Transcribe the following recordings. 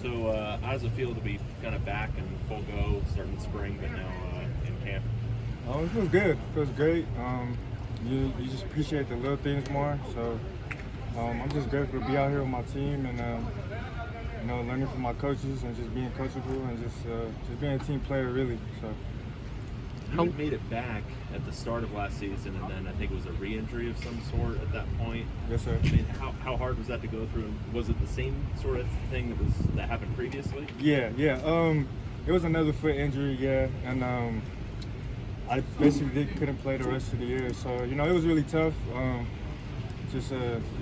So how does it feel to be kind of back in full go, starting spring, but now in camp? It feels good. It feels great. You just appreciate the little things more. So I'm just grateful to be out here with my team and learning from my coaches and just being coachable and just being a team player really. So. You had made it back at the start of last season, and then I think it was a re-injury of some sort at that point. Yes, sir. I mean, how hard was that to go through? And was it the same sort of thing that happened previously? Yeah. It was another foot injury, yeah, and I basically couldn't play the rest of the year. So it was really tough.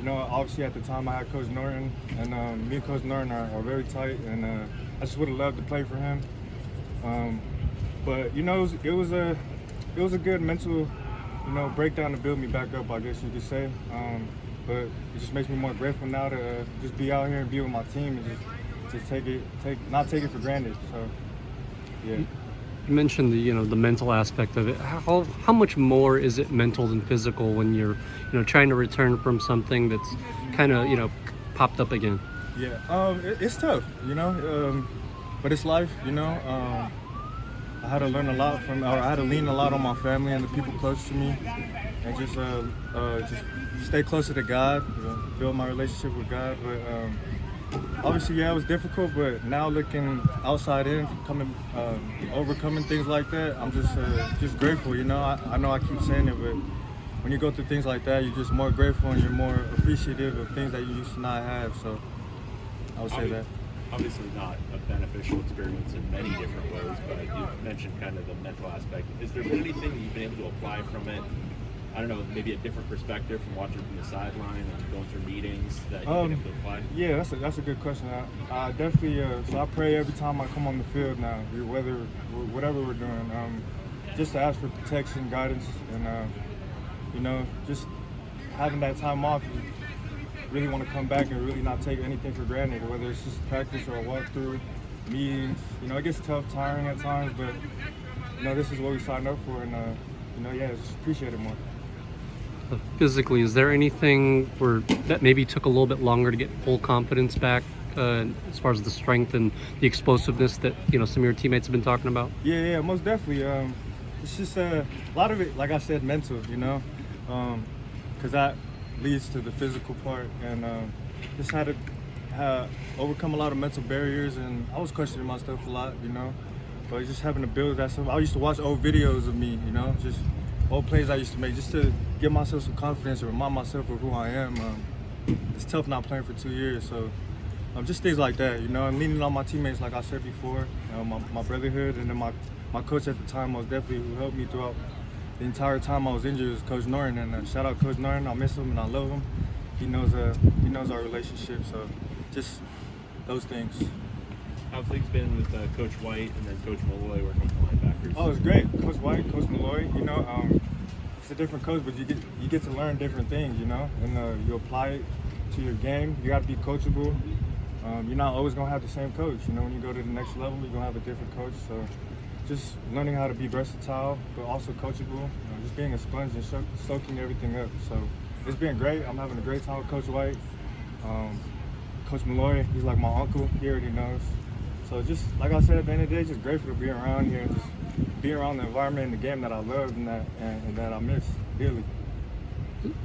Obviously at the time I had Coach Norton, and me and Coach Norton are very tight, and I just would have loved to play for him. But it was a good mental, breakdown to build me back up, I guess you could say. But it just makes me more grateful now to just be out here and be with my team and just not take it for granted. So, yeah. You mentioned the mental aspect of it. How much more is it mental than physical when you're trying to return from something that's kind of popped up again? Yeah, it's tough, but it's life, I had to learn a lot I had to lean a lot on my family and the people close to me, and just stay closer to God, build my relationship with God. But obviously, yeah, it was difficult. But now looking outside in, overcoming things like that, I'm just grateful. I know I keep saying it, but when you go through things like that, you're just more grateful and you're more appreciative of things that you used to not have. So I would say that. Obviously not a beneficial experience in many different ways, but you mentioned kind of the mental aspect. Is there been anything that you've been able to apply from it? I don't know, maybe a different perspective from watching from the sideline and going through meetings that you've been able to apply? Yeah, that's a good question. I definitely, so I pray every time I come on the field now, whatever we're doing, just to ask for protection, guidance, and, just having that time off. Really want to come back and really not take anything for granted, whether it's just practice or a walkthrough, meetings. It gets tough, tiring at times, but this is what we signed up for, and just appreciate it more. Physically, is there anything that maybe took a little bit longer to get full confidence back, as far as the strength and the explosiveness that some of your teammates have been talking about? Yeah, most definitely. It's just a lot of it, like I said, mental. Because that leads to the physical part, and just had to overcome a lot of mental barriers, and I was questioning myself a lot, but just having to build that stuff. I used to watch old videos of me, just old plays I used to make, just to give myself some confidence and remind myself of who I am. It's tough not playing for 2 years, so just things like that, I'm leaning on my teammates, like I said before, my brotherhood, and then my coach at the time, most definitely, who helped me throughout the entire time I was injured, was Coach Norton, and shout out Coach Norton. I miss him and I love him. He knows our relationship, so just those things. How have things been with Coach White and then Coach Malloy working with the linebackers? Oh, it's great. Coach White, Coach Malloy, it's a different coach, but you get to learn different things, and you apply it to your game. You got to be coachable. You're not always going to have the same coach. When you go to the next level, you're going to have a different coach. So just learning how to be versatile, but also coachable, just being a sponge and soaking everything up. So it's been great. I'm having a great time with Coach White. Coach Malloy, he's like my uncle. He already knows. So just, like I said, at the end of the day, just grateful to be around here and just be around the environment and the game that I love and that I miss dearly.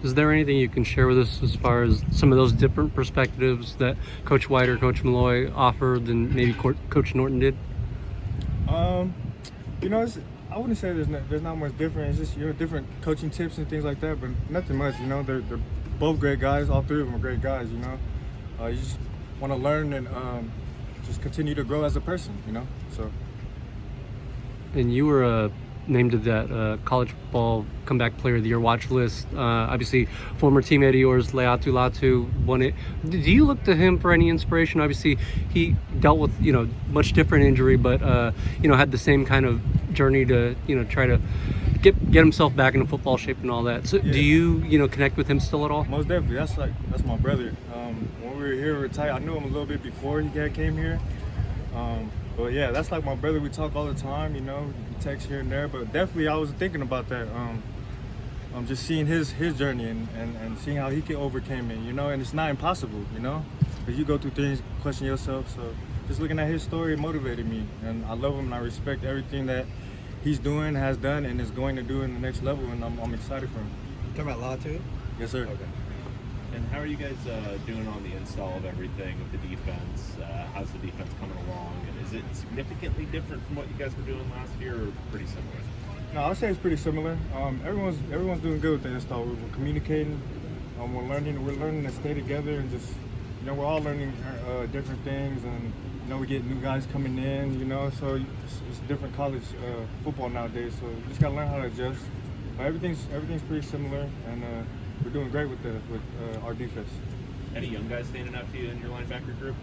Is there anything you can share with us as far as some of those different perspectives that Coach White or Coach Malloy offered than maybe Coach Norton did? I wouldn't say there's not much different. It's just different coaching tips and things like that, but nothing much. They're both great guys. All three of them are great guys. You just want to learn and just continue to grow as a person. So. And you were named to that college football comeback player of the year watch list. Obviously, former teammate of yours, Leatu Latu, won it. Do you look to him for any inspiration? Obviously, he dealt with much different injury, but had the same kind of journey to try to get himself back into football shape and all that. So, yeah. Do you connect with him still at all? Most definitely. That's my brother. When we were here, we were tight. I knew him a little bit before he came here. But yeah, that's like my brother. We talk all the time, we text here and there. But definitely, I was thinking about that. Just seeing his journey and seeing how he can overcome it, and it's not impossible, because you go through things, question yourself. So just looking at his story motivated me, and I love him and I respect everything that he's doing, has done, and is going to do in the next level, and I'm excited for him. Talking about Latu? Yes, sir. Okay. And how are you guys doing on the install of everything with the defense? How's the defense coming along? And is it significantly different from what you guys were doing last year, or pretty similar? No, I'd say it's pretty similar. Everyone's doing good with the install. We're communicating. We're learning to stay together, and just, you know, we're all learning different things, and you know, we get new guys coming in. You know, so it's different college football nowadays. So you just gotta learn how to adjust. But everything's pretty similar, and we're doing great with our defense. Any young guys standing out to you in your linebacker group?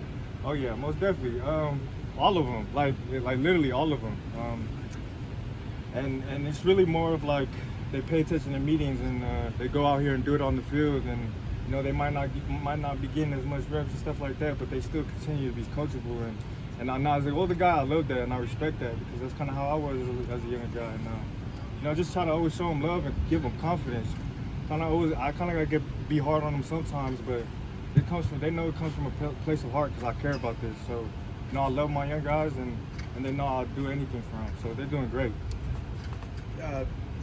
Oh yeah, most definitely. All of them, like literally all of them. And it's really more of like they pay attention to meetings, and they go out here and do it on the field, and you know, they might not be getting as much reps and stuff like that, but they still continue to be coachable. And I as an older guy, I love that and I respect that, because that's kind of how I was as a younger guy. And you know, just try to always show them love and give them confidence. I kind of gotta be hard on them sometimes, but they know it comes from a place of heart, because I care about this. So you know, I love my young guys, and they know I'll do anything for them. So they're doing great.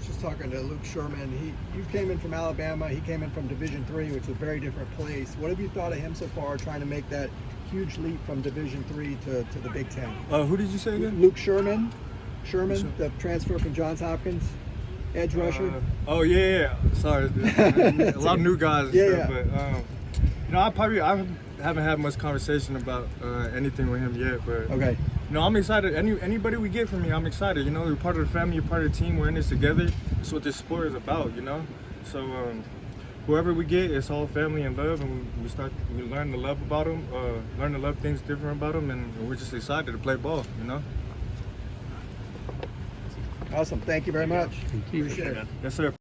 Just talking to Luke Sherman. You came in from Alabama. He came in from Division III, which is a very different place. What have you thought of him so far, trying to make that huge leap from Division III to the Big Ten? Who did you say again? Luke Sherman, the transfer from Johns Hopkins, edge rusher. Oh yeah. Sorry, a lot of new guys. And Yeah, stuff, yeah. But you know, I haven't had much conversation about anything with him yet. But Okay. you know, I'm excited. Anybody we get from you, I'm excited. You know, you're part of the family, you're part of the team. We're in this together. That's what this sport is about. You know, so whoever we get, it's all family and love, and we learn to love about them, learn to love things different about them, and we're just excited to play ball. You know. Awesome. Thank you very much. Thank you. Appreciate it. Yes, sir.